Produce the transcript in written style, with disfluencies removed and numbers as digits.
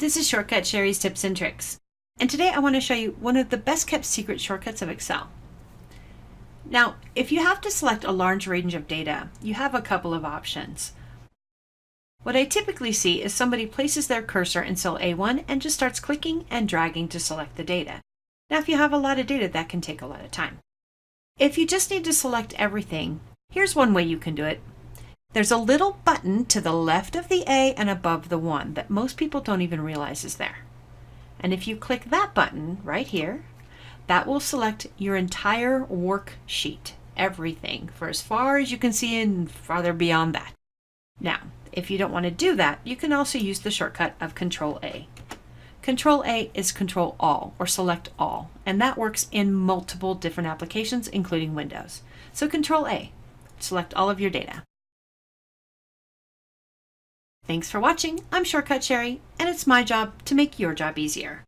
this is Shortcut Shari's Tips and Tricks, and today I want to show you one of the best kept secret shortcuts of Excel. Now, if you have to select a large range of data, you have a couple of options. What I typically see is somebody places their cursor in cell A1 and just starts clicking and dragging to select the data. Now, if you have a lot of data, that can take a lot of time. If you just need to select everything, here's one way you can do it. There's a little button to the left of the A and above the 1 that most people don't even realize is there. And if you click that button right here, that will select your entire worksheet, everything, for as far as you can see and farther beyond that. Now, if you don't want to do that, you can also use the shortcut of CTRL+A. CTRL+A is Control All, or Select All, and that works in multiple different applications, including Windows. So CTRL+A, select all of your data. Thanks for watching. I'm Shortcut Shari, and it's my job to make your job easier.